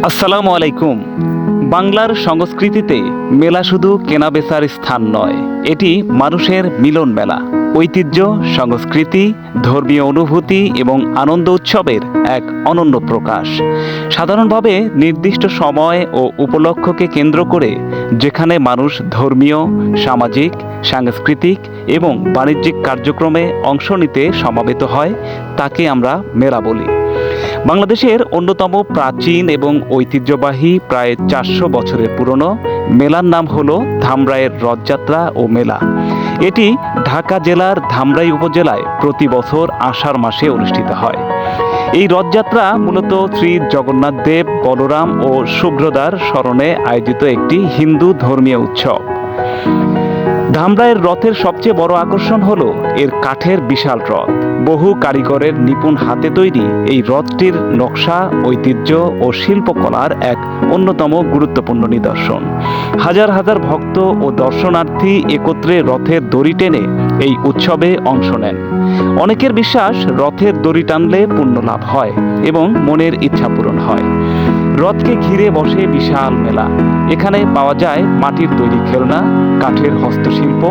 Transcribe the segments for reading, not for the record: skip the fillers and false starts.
আসসালামু আলাইকুম। বাংলার সংস্কৃতিতে মেলা শুধু কেনাবেচার স্থান নয়, এটি মানুষের মিলন মেলা। ঐতিহ্য, সংস্কৃতি, ধর্মীয় অনুভূতি এবং আনন্দ উৎসবের এক অনন্য প্রকাশ। সাধারণভাবে নির্দিষ্ট সময় ও উপলক্ষকে কেন্দ্র করে যেখানে মানুষ ধর্মীয়, সামাজিক, সাংস্কৃতিক এবং বাণিজ্যিক কার্যক্রমে অংশ নিতে সমাবেত হয়, তাকে আমরা মেলা বলি। বাংলাদেশের অন্যতম প্রাচীন এবং ঐতিহ্যবাহী প্রায় 400 বছরের পুরনো মেলার নাম হলো ধামরাইয়ের রথযাত্রা ও মেলা। এটি ঢাকা জেলার ধামরাই উপজেলায় প্রতি বছর আষাঢ় মাসে অনুষ্ঠিত হয়। এই রথযাত্রা মূলত শ্রী জগন্নাথ দেব, বলরাম ও সুভদ্রার স্মরণে আয়োজিত একটি হিন্দু ধর্মীয় উৎসব। ধামরাইয়ের রথের সবচেয়ে বড় আকর্ষণ হলো এর কাঠের বিশাল রথ। বহু কারিগরের নিপুণ হাতে তৈরি এই রথটির নকশা, ঐতিহ্য ও শিল্পকলার এক অন্যতম গুরুত্বপূর্ণ নিদর্শন। হাজার হাজার ভক্ত ও দর্শনার্থী একত্রে রথের দড়ি টেনে এই উৎসবে অংশ নেন। অনেকের বিশ্বাস, রথের দড়ি টানলে পুণ্য লাভ হয় এবং মনের ইচ্ছা পূরণ হয়। রথকে ঘিরে বসে বিশাল মেলা। এখানে পাওয়া যায় মাটির তৈরি খেলনা, কাঠের হস্তশিল্প,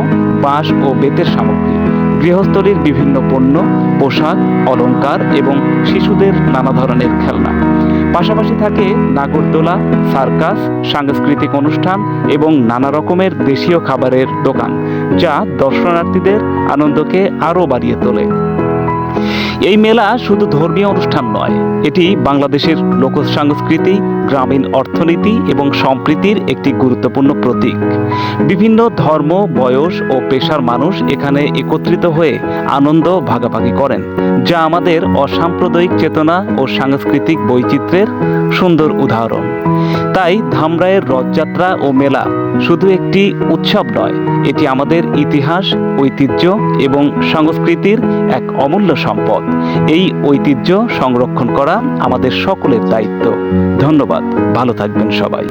বাঁশ ও বেতের সামগ্রী, গৃহস্থলীর বিভিন্ন পণ্য, পোশাক, অলংকার এবং শিশুদের নানা ধরনের খেলনা। পাশাপাশি থাকে নাগরদোলা, সার্কাস, সাংস্কৃতিক অনুষ্ঠান এবং নানা রকমের দেশীয় খাবারের দোকান, যা দর্শনার্থীদের আনন্দকে আরও বাড়িয়ে তোলে। এই মেলা শুধু ধর্মীয় অনুষ্ঠান নয়, এটি বাংলাদেশের লোক সংস্কৃতি, গ্রামীণ অর্থনীতি এবং সম্প্রীতির একটি গুরুত্বপূর্ণ প্রতীক। বিভিন্ন ধর্ম, বয়স ও পেশার মানুষ এখানে একত্রিত হয়ে আনন্দ ভাগাভাগি করেন, যা আমাদের অসাম্প্রদায়িক চেতনা ও সাংস্কৃতিক বৈচিত্র্যের সুন্দর উদাহরণ। তাই ধামরাইয়ের রথযাত্রা ও মেলা শুধু একটি উৎসব নয়, এটি আমাদের ইতিহাস, ঐতিহ্য এবং সংস্কৃতির এক অমূল্য সম্পদ। এই ঐতিহ্য সংরক্ষণ করা আমাদের সকলের দায়িত্ব। ধন্যবাদ। ভালো থাকবেন সবাই।